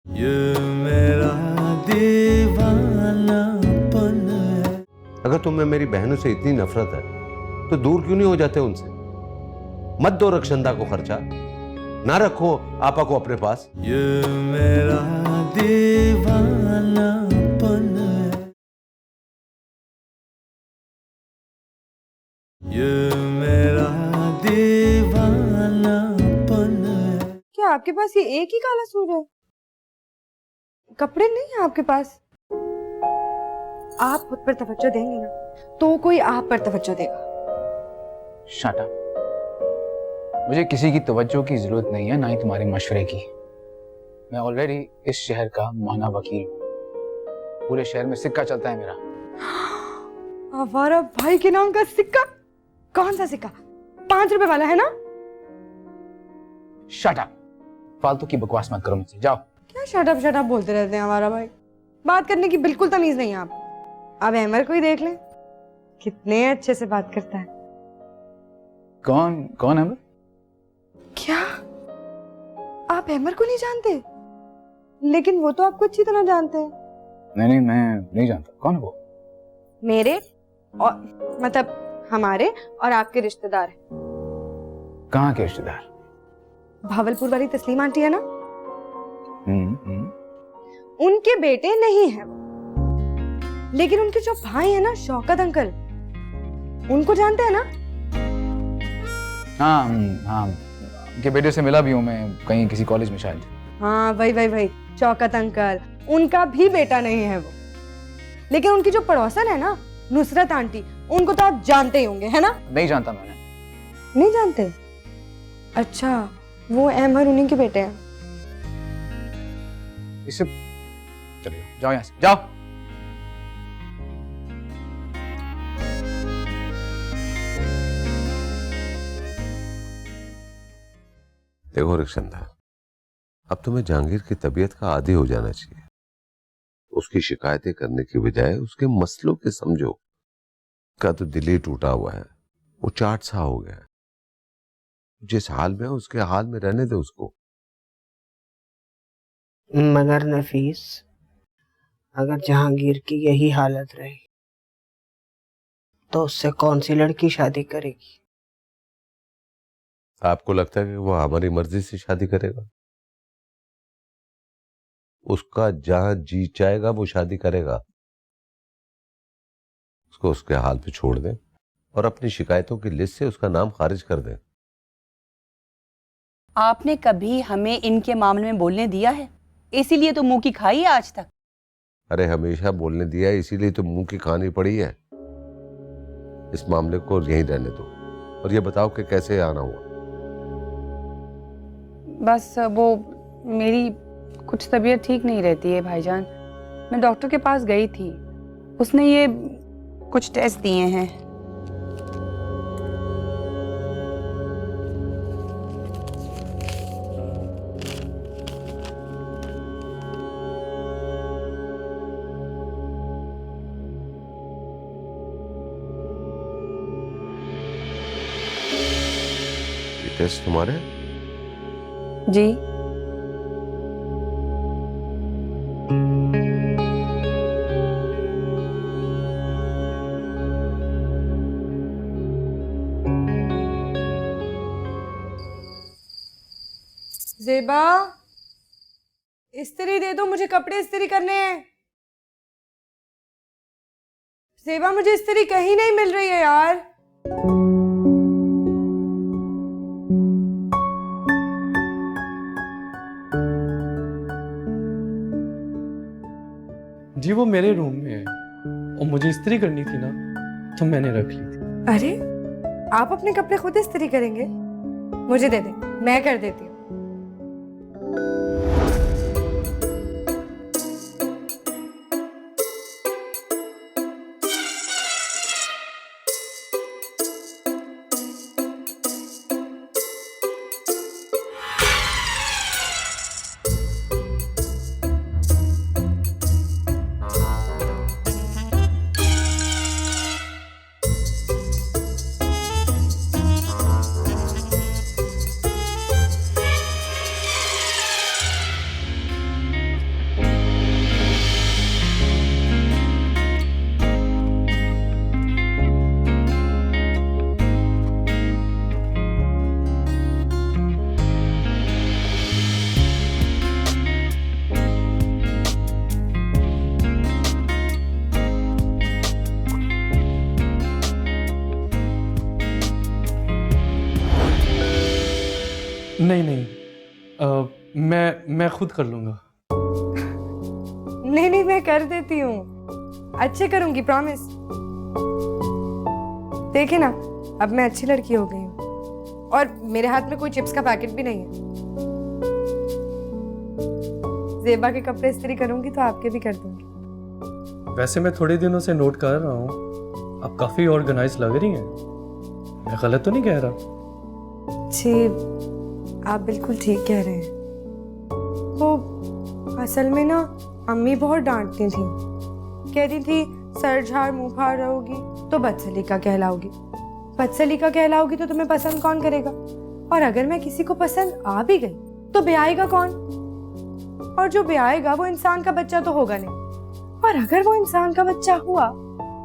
ये मेरा दीवानापन है। अगर तुम्हें मेरी बहनों से इतनी नफरत है तो दूर क्यों नहीं हो जाते उनसे? मत दो रक्षंदा को खर्चा, ना रखो आपा को अपने पास। ये मेरा दीवानापन है। ये मेरा दीवानापन है। क्या आपके पास ये एक ही काला सूट है? कपड़े नहीं है आपके पास? आप खुद पर तवज्जो देंगे ना तो कोई आप पर तवज्जो देगा। Shut up. मुझे किसी की तवज्जो की जरूरत नहीं है, ना ही तुम्हारे मशवरे की। मैं ऑलरेडी इस शहर का माना वकील हूँ। पूरे शहर में सिक्का चलता है मेरा। आवारा भाई के नाम का सिक्का? कौन सा सिक्का? 5 रुपए वाला है ना? Shut up. फालतू की बकवास मत करो मुझसे, जाओ। क्या शट अप बोलते रहते हैं आवारा भाई? बात करने की बिल्कुल तमीज नहीं है आपको। अब अहमर को ही देख लें, कितने अच्छे से बात करता है। कौन है? क्या आप अहमर को नहीं जानते? लेकिन वो तो आपको अच्छी तरह जानते हैं। नहीं, मैं नहीं जानता। कौन है वो? मेरे और मतलब हमारे और आपके रिश्तेदार हैं। कहाँ के रिश्तेदार? भावलपुर वाली तस्लीम आंटी है ना, हम्म। उनके बेटे नहीं है वो। लेकिन उनके जो भाई है ना, शौकत अंकल, उनको जानते हैं ना? हाँ, उनके बेटे से मिला भी हूँ मैं कहीं किसी कॉलेज में शायद। हाँ वही शौकत अंकल, उनका भी बेटा नहीं है वो। लेकिन उनकी जो पड़ोसन है ना, नुसरत आंटी, उनको तो आप जानते ही होंगे, है ना? नहीं जानता मैंने। नहीं जानते? अच्छा, वो अहमर उन्हीं के बेटे हैं। इससे चलिए, जाओ यहाँ से, जाओ। देखो रक्षंदा, अब तुम्हें जहांगीर की तबीयत का आदी हो जाना चाहिए। उसकी शिकायतें करने की बजाय उसके मसलों के समझो। का तो दिल ही टूटा हुआ है, वो चाट सा हो गया है। जिस हाल में है उसके हाल में रहने दे उसको। मगर नफीस, अगर जहांगीर की यही हालत रही तो उससे कौन सी लड़की शादी करेगी? आपको लगता है कि वो हमारी मर्जी से शादी करेगा? उसका जहां जी चाहेगा वो शादी करेगा। उसको उसके हाल पे छोड़ दें और अपनी शिकायतों की लिस्ट से उसका नाम खारिज कर दें। आपने कभी हमें इनके मामले में बोलने दिया है? इसीलिए तो मुंह की खाई है आज तक। अरे हमेशा बोलने दिया है, इसीलिए तो मुंह की खानी पड़ी है। इस मामले को यहीं रहने दो और ये बताओ कि कैसे आना हुआ। बस वो मेरी कुछ तबीयत ठीक नहीं रहती है भाईजान। मैं डॉक्टर के पास गई थी, उसने ये कुछ टेस्ट दिए हैं। ये टेस्ट तुम्हारे? जी। ज़ेबा, इस्त्री दे दो, मुझे कपड़े इस्त्री करने हैं। ज़ेबा, मुझे इस्त्री कहीं नहीं मिल रही है यार। जी वो मेरे रूम में है और मुझे इस्त्री करनी थी ना, तो मैंने रख ली थी। अरे, आप अपने कपड़े खुद इस्त्री करेंगे? मुझे दे दे, मैं कर देती हूँ। नहीं नहीं, मैं खुद कर लूंगा। नहीं नहीं, मैं कर देती हूँ, अच्छे करूंगी, प्रॉमिस। देखे ना, अब मैं अच्छी लड़की हो गई हूँ और मेरे हाथ में कोई चिप्स का पैकेट भी नहीं है। जेबा के कपड़े इस्त्री करूंगी तो आपके भी कर दूंगी। वैसे मैं थोड़े दिनों से नोट कर रहा हूँ, आप काफी ऑर्गेनाइज लग रही हैं। मैं गलत तो नहीं कह रहा? जी, आप बिल्कुल ठीक कह रहे हैं। वो असल में ना अम्मी बहुत डांटती थी, कहती थी सर झाड़ मुंह फाड़ रहोगी तो बदसलीका कहलाओगी, बदसलीका कहलाओगी तो तुम्हें पसंद कौन करेगा, और अगर मैं किसी को पसंद आ भी गई तो ब्याएगा कौन, और जो ब्याएगा वो इंसान का बच्चा तो होगा नहीं, और अगर वो इंसान का बच्चा हुआ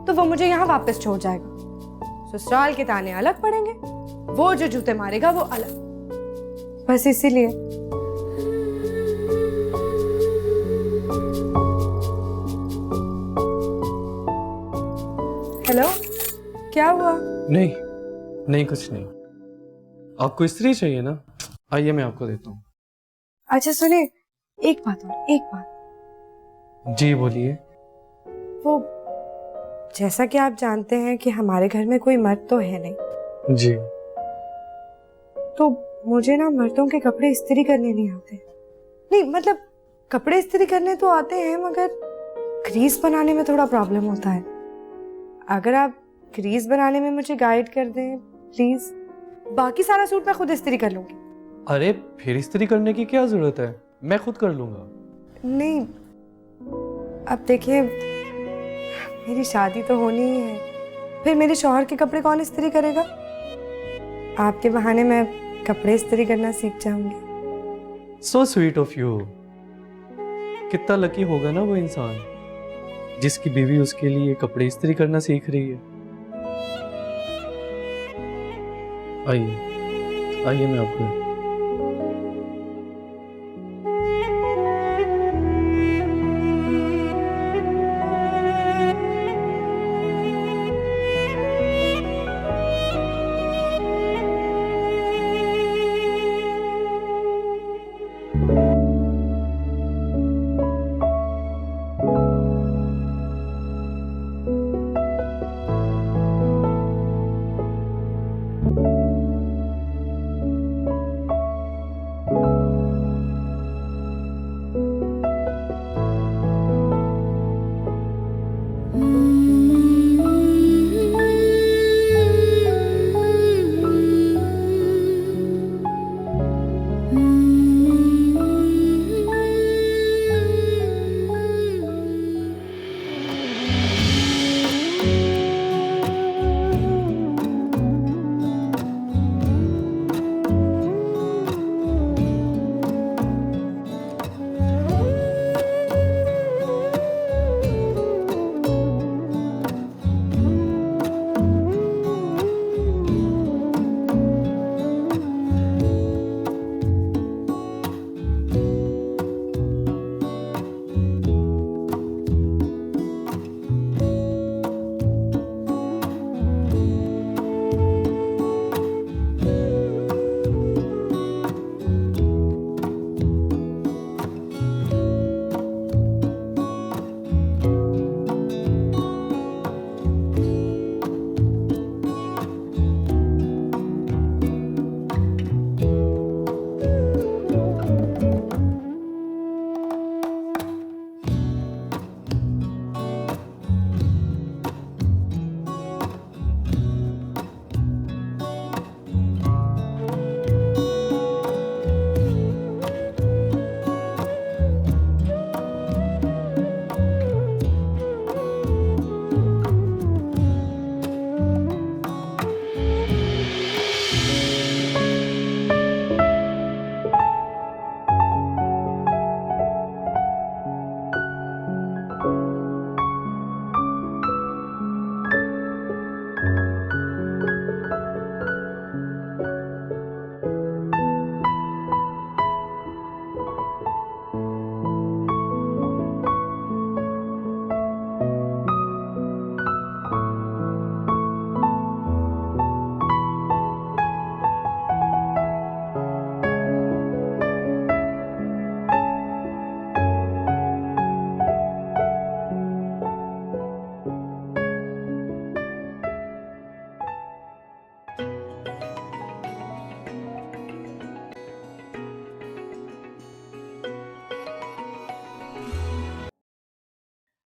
तो वो मुझे यहाँ वापस छोड़ जाएगा। ससुराल के ताने अलग पड़ेंगे, वो जो जूते मारेगा वो अलग। बस इसीलिए हेलो, क्या हुआ? नहीं नहीं, कुछ नहीं। आपको इस्त्री चाहिए ना? आइए मैं आपको देता हूँ। अच्छा सुने, एक बात। जी बोलिए। वो जैसा कि आप जानते हैं कि हमारे घर में कोई मर्द तो है नहीं, जी। तो मुझे ना मर्दों के कपड़े इस्त्री करने नहीं आते। नहीं मतलब कपड़े इस्त्री करने तो आते हैं, मगर क्रीज बनाने में थोड़ा प्रॉब्लम होता है। अगर आप क्रीज बनाने में मुझे गाइड कर दें प्लीज। बाकी सारा सूट मैं खुद इस्त्री कर लूंगी। अरे फिर इस्त्री करने की क्या जरूरत है, मैं खुद कर लूंगा। नहीं, अब देखिए मेरी शादी तो होनी ही है, फिर मेरे शौहर के कपड़े कौन इस्त्री करेगा? आपके बहाने मैं कपड़े इस्त्री करना सीख जाऊंगी। So sweet of you. कितना लकी होगा ना वो इंसान जिसकी बीवी उसके लिए कपड़े इस्त्री करना सीख रही है। आइए आइए, मैं आपको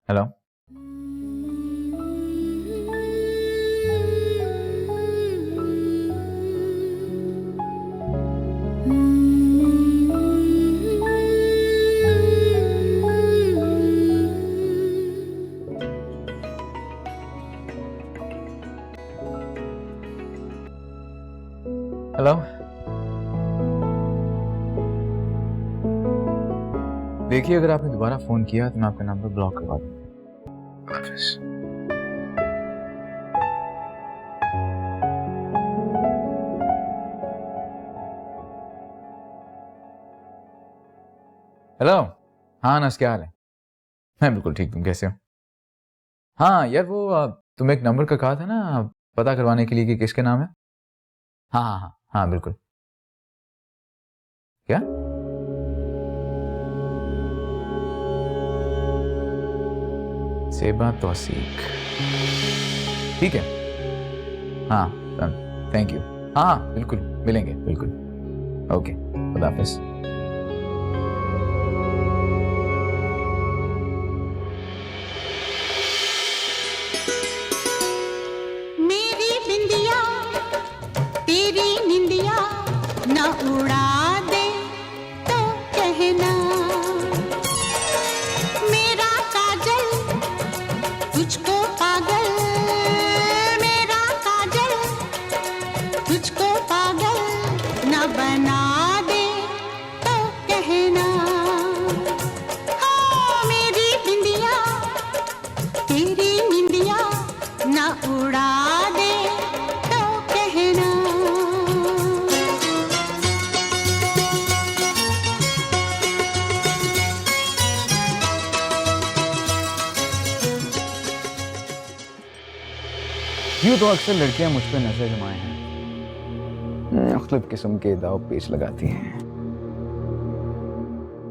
हेलो। हेलो। देखिए, अगर आपने दोबारा फोन किया तो मैं आपका नंबर ब्लॉक करवा दूंगा। हाफिज। हेलो। हाँ नस, क्या हाल है? मैं बिल्कुल ठीक, तुम कैसे हो? हाँ यार, वो तुम एक नंबर का कहा था ना पता करवाने के लिए कि किसके नाम है। हाँ हाँ हाँ हाँ बिल्कुल। क्या? सेबा तौसीक, ठीक है। हाँ थैंक यू। हाँ बिल्कुल मिलेंगे, बिल्कुल। ओके, खुदा हाफिज। मेरी बिंदिया तेरी निंदिया न उड़ा दे तो कहना, मेरा काजल तुझको पागल, मेरा काजल तुझको पागल न बना दे तो कहना। हाँ मेरी बिंदिया तेरी निंदिया न उड़ा दे तो कहना। यूँ तो अक्सर लड़कियां मुझ पर नजर जमाए हैं, मुख्तलिफ किस्म के दाव पेच लगाती हैं,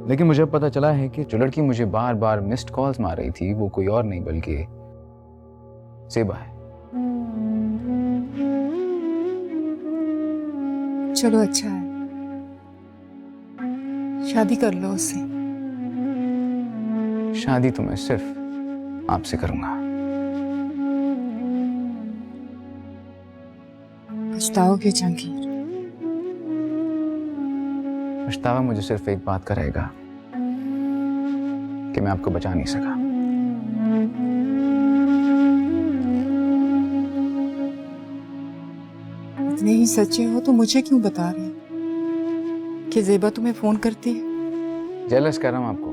लेकिन मुझे पता चला है कि जो लड़की मुझे बार बार मिस्ड कॉल्स मार रही थी वो कोई और नहीं बल्कि सेबा है। चलो अच्छा है, शादी कर लो उससे। शादी तो मैं सिर्फ आपसे करूंगा। पछताओगे जहांगीर? पछतावा मुझे सिर्फ एक बात का रहेगा कि मैं आपको बचा नहीं सका। इतने ही सच्चे हो तो मुझे क्यों बता रहे हो कि ज़ेबा तुम्हें फोन करती है? जेलस कर रहा हूं आपको,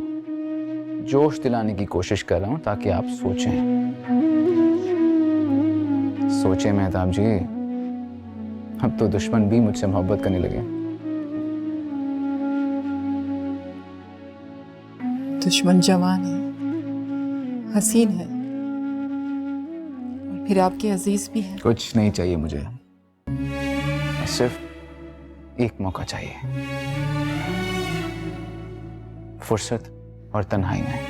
जोश दिलाने की कोशिश कर रहा हूं ताकि आप सोचें। सोचें मेहताब जी, अब तो दुश्मन भी मुझसे मोहब्बत करने लगे। दुश्मन जवान है, हसीन है, और फिर आपके अजीज भी है। कुछ नहीं चाहिए मुझे, सिर्फ एक मौका चाहिए, फुर्सत और तन्हाई में।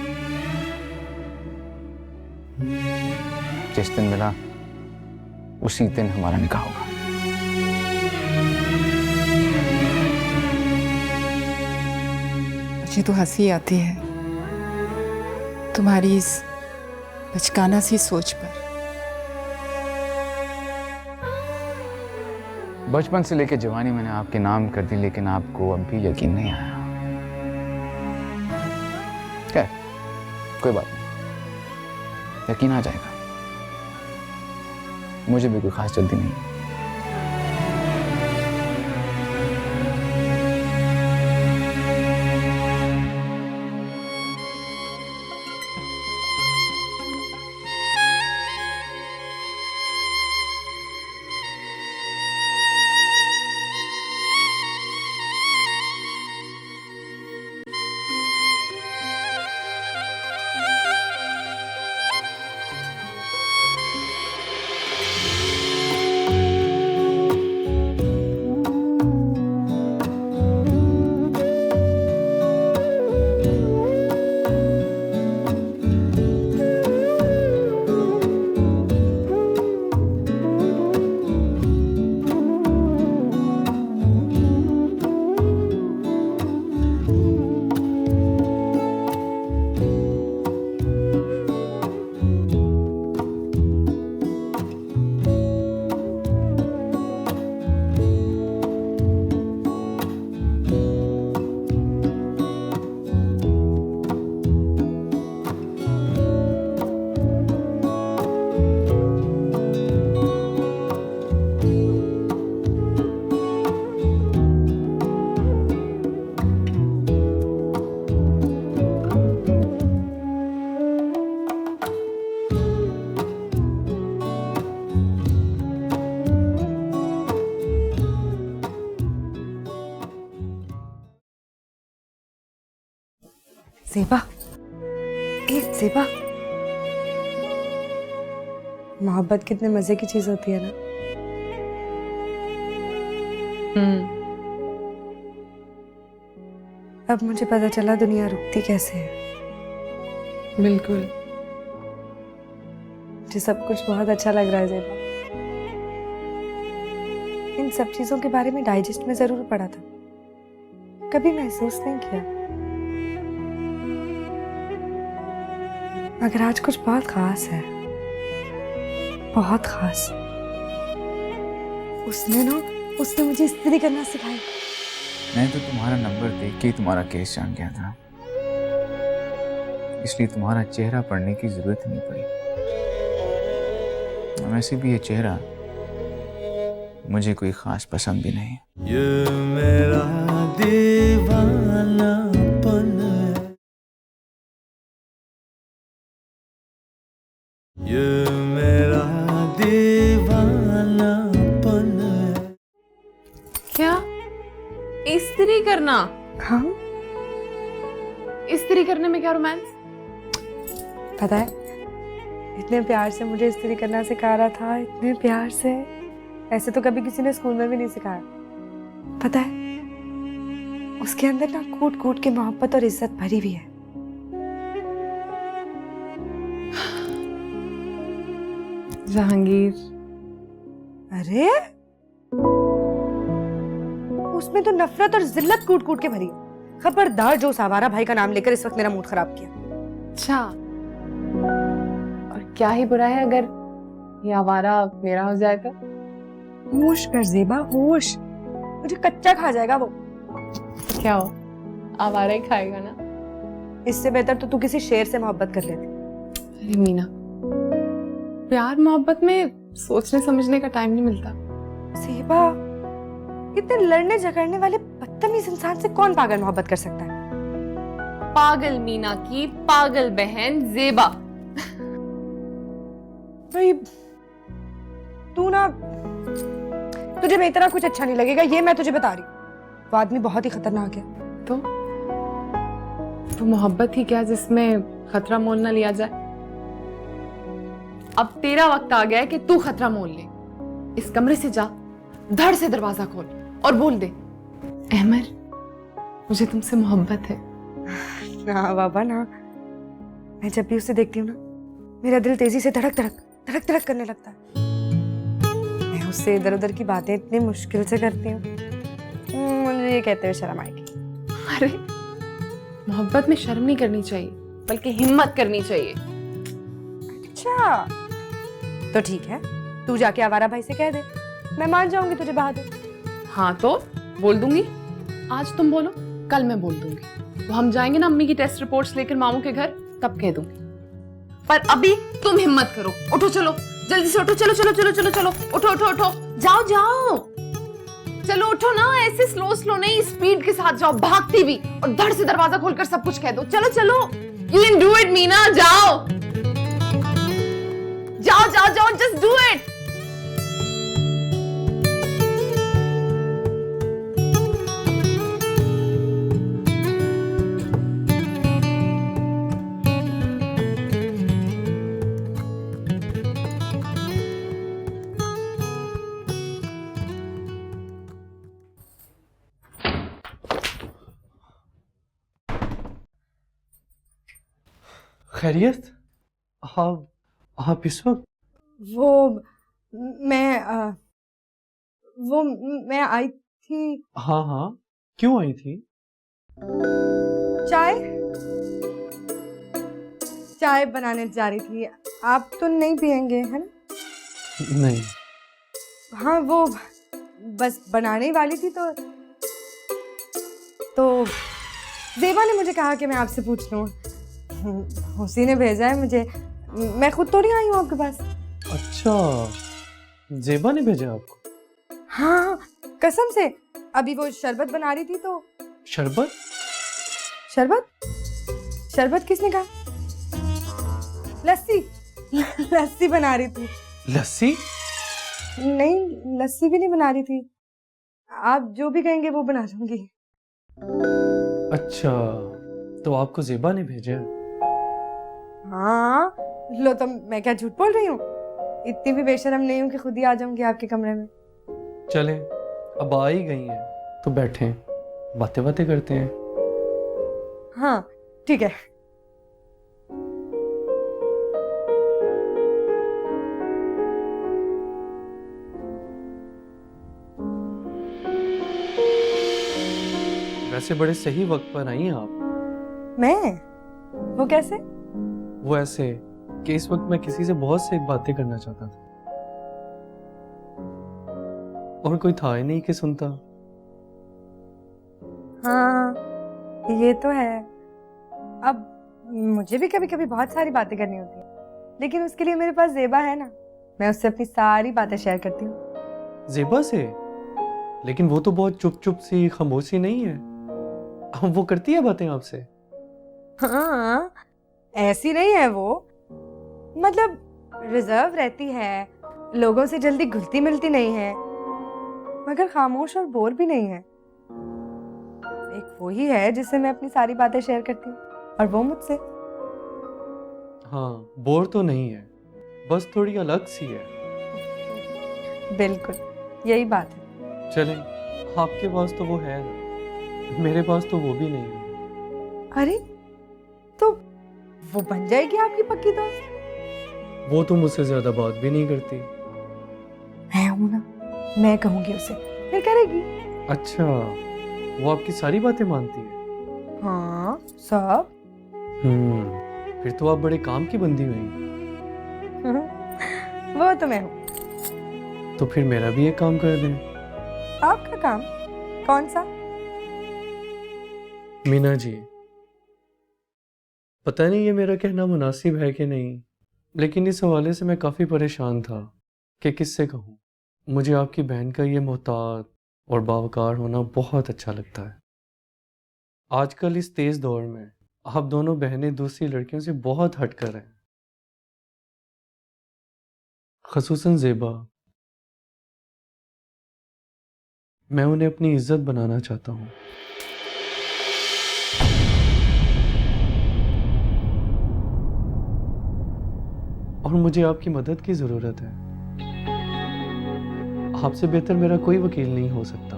जिस दिन मिला उसी दिन हमारा निकाह होगा। मुझे तो हंसी आती है तुम्हारी इस बचकाना सी सोच पर। बचपन से लेकर जवानी मैंने आपके नाम कर दी, लेकिन आपको अब भी यकीन नहीं आया। क्या, कोई बात नहीं, यकीन आ जाएगा। मुझे भी कोई खास जल्दी नहीं। ज़ेबा, एक ज़ेबा, मोहब्बत कितने मजे की चीज होती है ना। अब मुझे पता चला दुनिया रुकती कैसे है। बिल्कुल। मुझे सब कुछ बहुत अच्छा लग रहा है ज़ेबा। इन सब चीजों के बारे में डाइजेस्ट में जरूर पढ़ा था, कभी महसूस नहीं किया। मगर आज कुछ बहुत खास है, बहुत खास। उसने मुझे इस्त्री करना सिखाया। मैं तो तुम्हारा नंबर देख के ही तुम्हारा केस जान गया था, इसलिए तुम्हारा चेहरा पढ़ने की जरूरत नहीं पड़ी। वैसे भी ये चेहरा मुझे कोई खास पसंद भी नहीं। ये मेरा दीवानापन है, ये मेरा दीवानापन है। क्या इस्त्री करना? हाँ, इस्त्री करने में क्या रोमांस? पता है, इतने प्यार से मुझे इस्त्री करना सिखा रहा था, इतने प्यार से। ऐसे तो कभी किसी ने स्कूल में भी नहीं सिखाया। पता है, उसके अंदर ना कूट कूट के मोहब्बत और इज्जत भरी हुई है। जहांगीर, अरे उसमें तो नफरत और जिल्लत कूट कूट के भरी है। खबरदार जो उस आवारा भाई का नाम लेकर इस वक्त मेरा मूड खराब किया। अच्छा, और क्या ही बुरा है अगर ये आवारा मेरा हो जाए तो? होश कर ज़ेबा, होश। मुझे कच्चा खा जाएगा वो। क्या हो, आवारा ही खाएगा ना? इससे बेहतर तो तू किसी शेर से मोहब्बत कर लेती। अरे मीना, प्यार मोहब्बत में सोचने समझने का टाइम नहीं मिलता। ज़ेबा, इतने लड़ने झगड़ने वाले बदतमीज इंसान से कौन पागल मोहब्बत कर सकता है? पागल मीना की पागल बहन ज़ेबा। भाई तू ना, तुझे मेरी तरह कुछ अच्छा नहीं लगेगा, ये मैं तुझे बता रही हूँ। वो आदमी बहुत ही खतरनाक है। तो मोहब्बत ही क्या जिसमें खतरा मोल ना लिया जाए? अब तेरा वक्त आ गया है कि तू खतरा मोल ले। इस कमरे से जा, धड़ से दरवाजा खोल और बोल दे, अहमर, मुझे तुमसे मोहब्बत है। ना बाबा ना, मैं जब भी उसे देखती हूँ ना, मेरा दिल तेजी से धड़क धड़क धड़क धड़क करने लगता है। मैं उससे इधर उधर की बातें इतनी मुश्किल से करती हूँ, मुझे ये कहते हुए शर्म आएगी। अरे मोहब्बत में शर्म नहीं करनी चाहिए, बल्कि हिम्मत करनी चाहिए। अच्छा तो ठीक है, तू जाके आवारा भाई से कह दे, मैं मान जाऊंगी तुझे बहादुर। हाँ तो बोल दूंगी। आज तुम बोलो, कल मैं बोल दूंगी। तो हम जाएंगे ना अम्मी की टेस्ट रिपोर्ट्स लेकर मामू के घर, तब कह दूंगी। पर अभी तुम हिम्मत करो, उठो, चलो जल्दी से उठो, चलो चलो चलो चलो चलो, उठो उठो उठो, जाओ जाओ, चलो उठो ना, ऐसे स्लो स्लो नहीं, स्पीड के साथ जाओ, भागती भी, और धड़ से दरवाजा खोलकर सब कुछ कह दो। चलो चलो, you can do it Meena, जाओ जाओ जाओ जाओ, जस्ट डू इट। खैरियत? आप इस वक्त? वो मैं आई थी। हाँ, क्यों आई थी? चाय बनाने जा रही थी। आप तो नहीं पियेंगे है ना? नहीं। हाँ, वो बस बनाने ही वाली थी तो ज़ेबा ने मुझे कहा कि मैं आपसे पूछ लूं। उसी ने भेजा है मुझे, मैं खुद थोड़ी आई हूँ आपके पास। अच्छा, ज़ेबा ने भेजा आपको? हाँ, कसम से। अभी वो शरबत बना रही थी तो। शरबत? शरबत किसने कहा? लस्सी बना रही थी। लस्सी? नहीं, लस्सी भी नहीं बना रही थी। आप जो भी कहेंगे वो बना दूंगी। अच्छा, तो आपको ज़ेबा ने भेजा है? हाँ, लो तो मैं क्या झूठ बोल रही हूँ? इतनी भी बेशर्म नहीं हूँ कि खुद ही आ जाऊंगी आपके कमरे में। चलें, अब आ ही गई हैं तो बैठें, बातें बातें करते हैं। हाँ ठीक है। वैसे बड़े सही वक्त पर आई हैं आप। मैं? वो कैसे? वो ऐसे कि इस वक्त मैं किसी से बहुत सी बातें करना चाहता था और कोई था ही नहीं कि सुनता। हाँ ये तो है। अब मुझे भी कभी कभी बहुत सारी बातें करनी होती है, लेकिन उसके लिए मेरे पास ज़ेबा है ना, मैं उससे अपनी सारी बातें शेयर करती हूँ। ज़ेबा से? लेकिन वो तो बहुत चुप चुप सी खामोश सी नहीं है, वो करती है बातें आपसे? हाँ ऐसी नहीं है वो, मतलब रिजर्व रहती है, लोगों से जल्दी घुलती मिलती नहीं है, मगर खामोश और बोर भी नहीं है। एक वो ही है जिससे मैं अपनी सारी बातें शेयर करती हूँ, और वो मुझसे। हाँ, बोर तो नहीं है, बस थोड़ी अलग सी है। बिल्कुल यही बात है। चलें, आपके पास तो वो है ना, मेरे पास तो वो भी नहीं है। अरे तो वो बन जाएगी आपकी पक्की दोस्त। वो तो मुझसे ज्यादा बात भी नहीं करती। मैं हूं ना, मैं कहूंगी उसे, फिर करेगी। अच्छा, वो आपकी सारी बातें मानती है? हाँ सब। फिर तो आप बड़े काम की बंदी हुई। वो तो मैं हूँ। तो फिर मेरा भी एक काम कर दें। आपका काम? कौन सा? मीना जी, पता नहीं ये मेरा कहना मुनासिब है कि नहीं, लेकिन इस हवाले से मैं काफ़ी परेशान था कि किससे कहूँ। मुझे आपकी बहन का ये मोहतात और बावकार होना बहुत अच्छा लगता है। आजकल इस तेज़ दौर में आप दोनों बहनें दूसरी लड़कियों से बहुत हटकर हैं, ख़ुसूसन ज़ेबा। मैं उन्हें अपनी इज्जत बनाना चाहता हूँ। और मुझे आपकी मदद की ज़रूरत है। आपसे बेहतर मेरा कोई वकील नहीं हो सकता।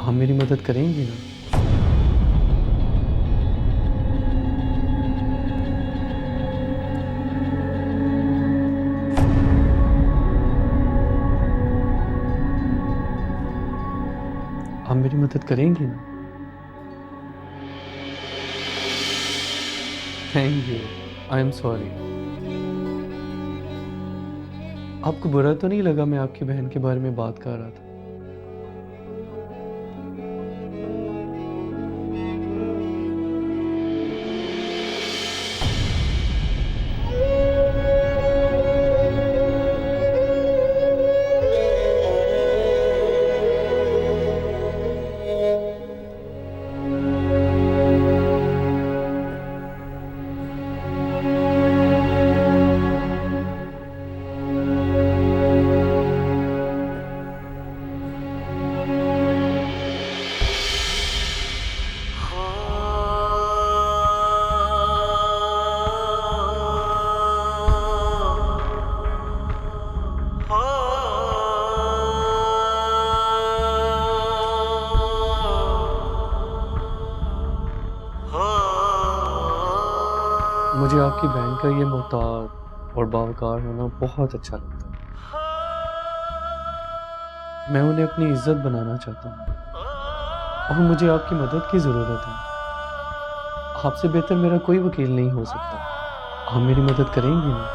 आप मेरी मदद करेंगी ना? आप मेरी मदद करेंगी ना? Thank you. I am sorry. आपको बुरा तो नहीं लगा मैं आपकी बहन के बारे में बात कर रहा था? मुझे आपकी बहन का ये मोहतात और बावकार होना बहुत अच्छा लगता है। मैं उन्हें अपनी इज्जत बनाना चाहता हूँ और मुझे आपकी मदद की ज़रूरत है। आपसे बेहतर मेरा कोई वकील नहीं हो सकता। आप मेरी मदद करेंगी ना?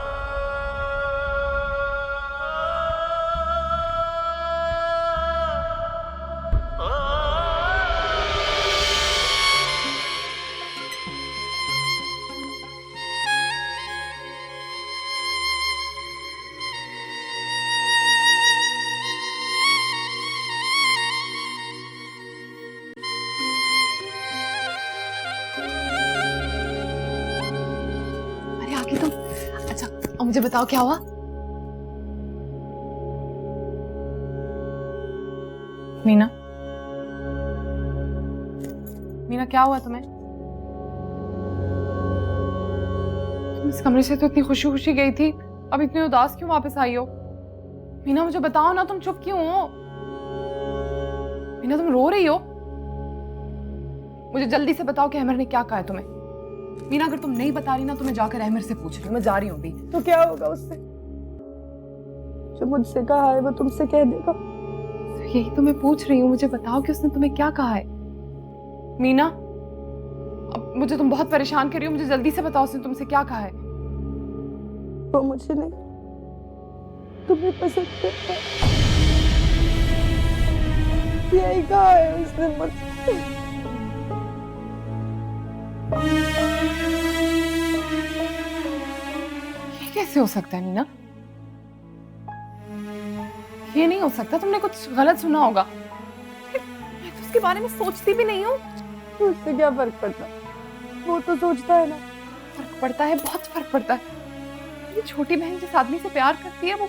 अरे आगे तुम। अच्छा और मुझे बताओ क्या हुआ? मीना, मीना मीना क्या हुआ तुम्हें? तुम इस कमरे से तो इतनी खुशी खुशी गई थी, अब इतनी उदास क्यों वापस आई हो? मीना मुझे बताओ ना, तुम चुप क्यों हो? मीना तुम रो रही हो? मुझे जल्दी से बताओ कि अहमर ने क्या कहा है तुम्हें। मीना अगर तुम नहीं बता रही ना तो मैं जाकर अहमर से पूछ रही हूँ, मैं जा रही हूँ अभी। तो क्या होगा उससे? जो मुझसे कहा है वो तुमसे कह देगा। तो यही तो मैं पूछ रही हूँ, मुझे बताओ कि उसने तुम्हें क्या कहा है। मीना अब मुझे तुम बहुत परेशान कर रही हो, मुझे जल्दी से बताओ उसने तुमसे क्या कहा है। वो मुझे नहीं, तुम्हें पसंद करता है, यही कहा है उसने मुझसे। ये कैसे हो सकता है मीना? ये नहीं हो सकता, तुमने कुछ गलत सुना होगा। मैं तो उसके बारे में सोचती भी नहीं हूँ। तो उससे क्या फर्क पड़ता, वो तो सोचता है ना। फर्क पड़ता है, बहुत फर्क पड़ता है। ये छोटी बहन जिस आदमी से प्यार करती है वो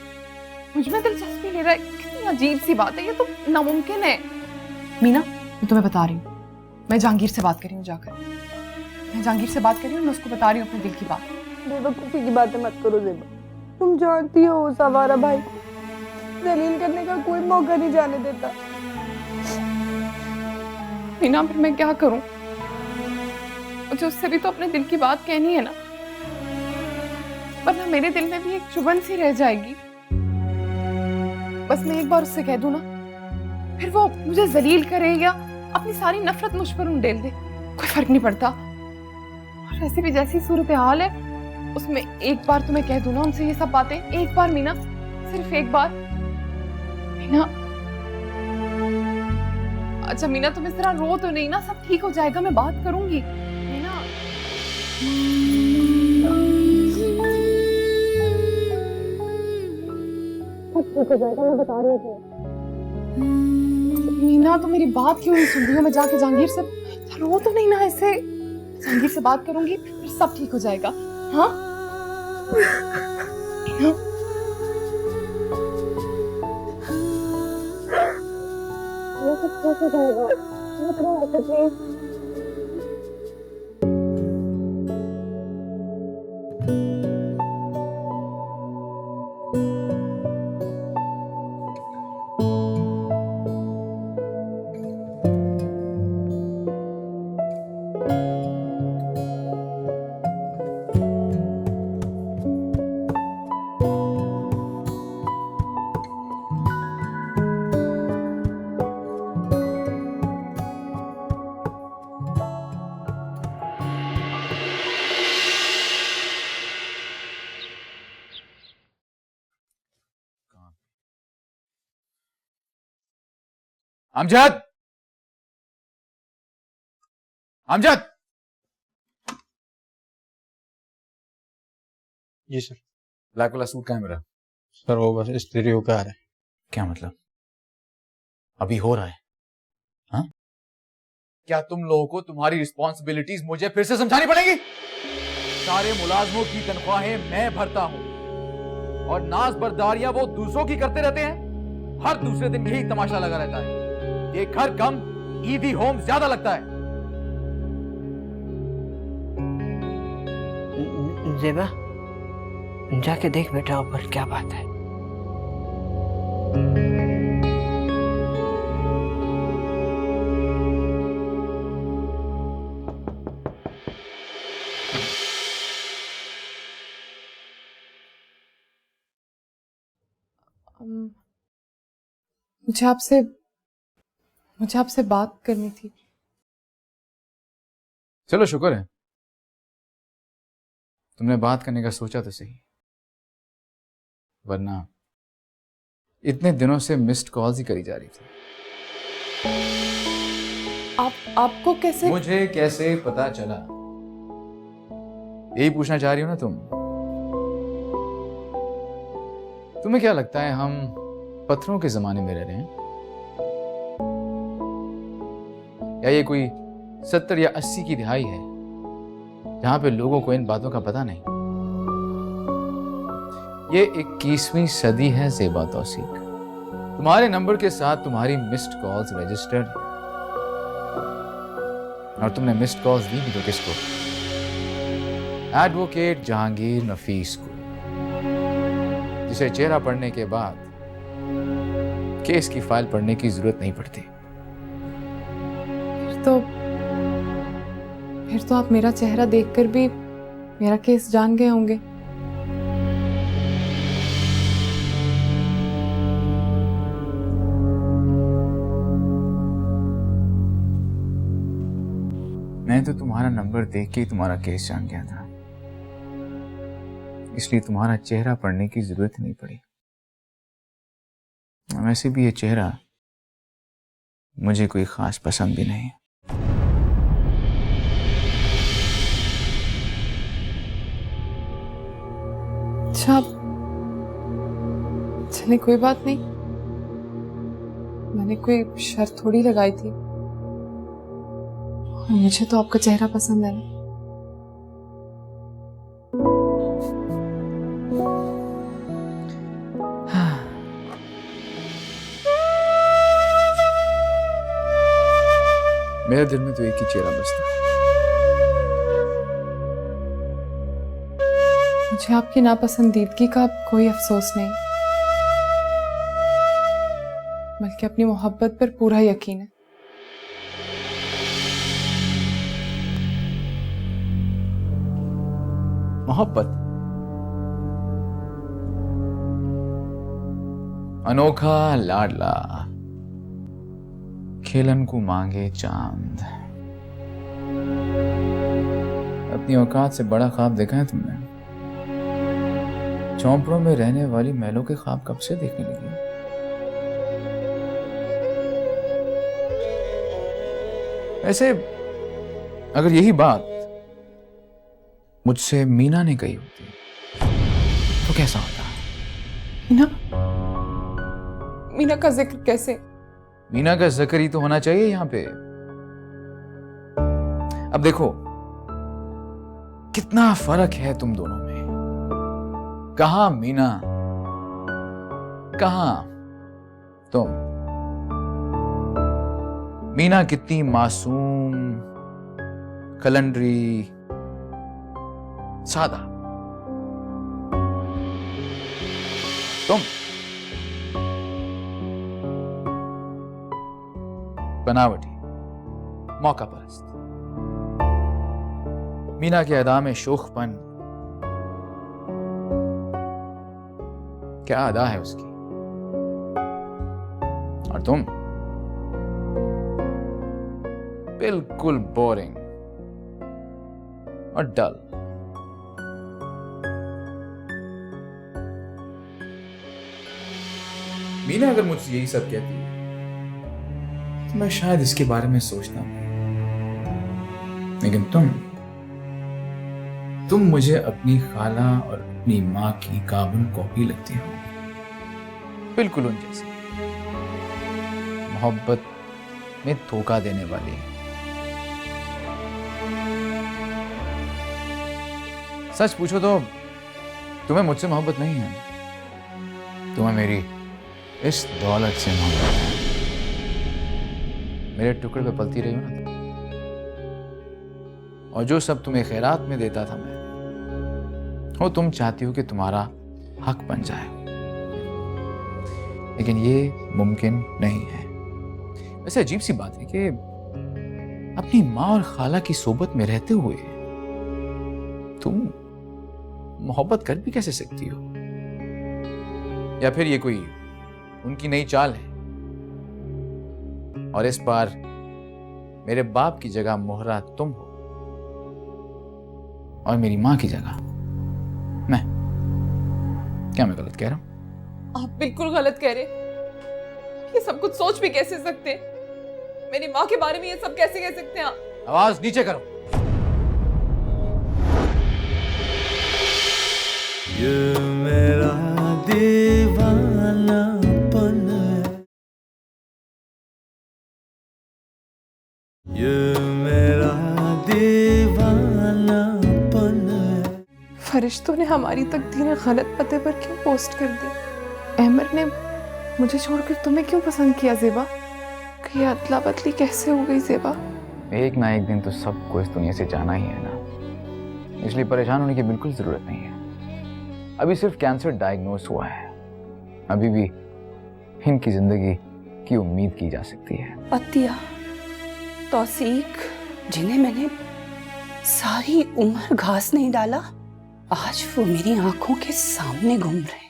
मुझ में दिलचस्पी ले रहा है, कितनी अजीब सी बात है, ये तो नामुमकिन है। मीना मैं तुम्हें बता रही हूँ, मैं जहांगीर से बात कर रही हूँ जाकर। मैं जहांगीर से बात कर रही हूँ, मैं उसको बता रही हूँ अपने दिल की बात। बेवकूफी की बातें मत करो ज़ेबा, तुम जानती हो उस आवारा भाई को जलील करने का कोई मौका नहीं जाने देता। मीना फिर मैं क्या करूं? मुझे उससे भी तो अपने दिल की बात कहनी है ना, वरना मेरे दिल में भी एक चुभन सी रह जाएगी। बस मैं एक बार उससे कह दूं ना, फिर वो मुझे जलील करे या अपनी सारी नफरत मुझ पर उंडेल दे, कोई फर्क नहीं पड़ता। और वैसे भी जैसी सूरत हाल है उसमें एक बार तो मैं कह दूं ना उनसे ये सब बातें, एक बार मीना, सिर्फ एक बार। मीना अच्छा मीना तुम इस तरह रो तो नहीं ना, सब ठीक हो जाएगा, मैं बात करूंगी। मीना सब ठीक हो जाएगा, मैं बता रही हूँ। मीना तो मेरी बात क्यों नहीं सुन रही हो? मैं जाके जहांगीर से, रो तो नहीं ना ऐसे, जहांगीर से बात करूंगी फिर सब ठीक हो जाएगा। हाँ मीना सब ठीक हो जाएगा, please. Amjad, Amjad, ji sir. Black वाला सूट कहाँ है मेरा? सर वो बस इस्त्री होकर आ रहा है। क्या मतलब? अभी हो रहा है? हाँ? क्या तुम लोगों को तुम्हारी रिस्पॉन्सिबिलिटीज मुझे फिर से समझानी पड़ेगी? सारे मुलाजमों की तनख्वाहें मैं भरता हूं और नाज बर्दारियां वो दूसरों की करते रहते हैं। हर दूसरे दिन यही तमाशा लगा रहता है। ये घर कम, ईदी होम ज्यादा लगता है। ज़ेबा जाके देख बेटा ऊपर क्या बात है। मुझे आपसे बात करनी थी। चलो शुक्र है तुमने बात करने का सोचा तो सही, वरना इतने दिनों से मिस्ड कॉल्स ही करी जा रही थी। आपको कैसे? मुझे कैसे पता चला? यही पूछना चाह रही हो ना तुम? तुम्हें क्या लगता है हम पत्थरों के जमाने में रह रहे हैं, या ये कोई 70 या 80 की दिहाई है जहां पे लोगों को इन बातों का पता नहीं? ये 21वीं सदी है ज़ेबा तौसीक। तुम्हारे नंबर के साथ तुम्हारी मिस्ड कॉल्स रजिस्टर्ड। और तुमने मिस्ड कॉल्स दी भी तो किसको? एडवोकेट जहांगीर नफीस को, जिसे चेहरा पढ़ने के बाद केस की फाइल पढ़ने की जरूरत नहीं पड़ती। फिर तो आप मेरा चेहरा देखकर भी मेरा केस जान गए होंगे। मैं तो तुम्हारा नंबर देख के ही तुम्हारा केस जान गया था, इसलिए तुम्हारा चेहरा पढ़ने की जरूरत नहीं पड़ी। वैसे भी ये चेहरा मुझे कोई खास पसंद भी नहीं। अच्छा, चले कोई बात नहीं, मैंने कोई शर्त थोड़ी लगाई थी। मुझे तो आपका चेहरा पसंद है ना। मेरे दिल में तो एक ही चेहरा बसता है। मुझे आपकी नापसंदीदगी का कोई अफसोस नहीं, बल्कि अपनी मोहब्बत पर पूरा यकीन है। मोहब्बत अनोखा लाडला खेलन को मांगे चांद। अपनी औकात से बड़ा ख्वाब देखा है तुमने? चौंपड़ों में रहने वाली महलों के ख्वाब कब से देखने लगी? वैसे अगर यही बात मुझसे मीना ने कही होती तो कैसा होता? मीना? मीना का जिक्र कैसे? मीना का जिक्र ही तो होना चाहिए यहाँ पे। अब देखो कितना फर्क है तुम दोनों में। कहाँ मीना, कहाँ तुम। मीना कितनी मासूम, कलंडरी, सादा। तुम बनावटी, मौका परस्त। मीना के अदा में शोखपन, क्या अदा है उसकी। और तुम बिल्कुल बोरिंग और डल। मीना अगर मुझसे यही सब कहती तो मैं शायद इसके बारे में सोचता, लेकिन तुम मुझे अपनी खाला और अपनी माँ की कार्बन कॉपी लगती हो, बिल्कुल उन जैसी। मोहब्बत में धोखा देने वाली। सच पूछो तो तुम्हें मुझसे मोहब्बत नहीं है, तुम्हें मेरी इस दौलत से मोहब्बत है। मेरे टुकड़े पे पलती रही हो ना तुम, और जो सब तुम्हें खैरात में देता था मैं, वो तुम चाहती हो कि तुम्हारा हक बन जाए, लेकिन ये मुमकिन नहीं है। वैसे अजीब सी बात है कि अपनी माँ और खाला की सोबत में रहते हुए तुम मोहब्बत कर भी कैसे सकती हो? या फिर ये कोई उनकी नई चाल है और इस बार मेरे बाप की जगह मोहरा तुम हो और मेरी माँ की जगह मैं। क्या मैं गलत कह रहा हूं? आप बिल्कुल गलत कह रहे। ये सब कुछ सोच भी कैसे सकते हैं? मेरी माँ के बारे में ये सब कैसे कह सकते हैं आप? आवाज नीचे करो। ये मेरा दीवानापन है, ये मेरा दीवानापन है। फरिश्तों ने हमारी तकदीरें गलत पते पर क्यों पोस्ट कर दी? अहमद ने मुझे छोड़कर तुम्हें क्यों पसंद किया ज़ेबा? कि अदला बदली कैसे हो गई ज़ेबा? एक ना एक दिन तो सबको इस दुनिया से जाना ही है ना, इसलिए परेशान होने की बिल्कुल जरूरत नहीं है। अभी सिर्फ कैंसर डायग्नोस हुआ है, अभी भी इनकी जिंदगी की उम्मीद की जा सकती है। अतिया, तौसीक, जिन्हें मैंने सारी उम्र घास नहीं डाला, आज वो मेरी आंखों के सामने घूम रहे हैं।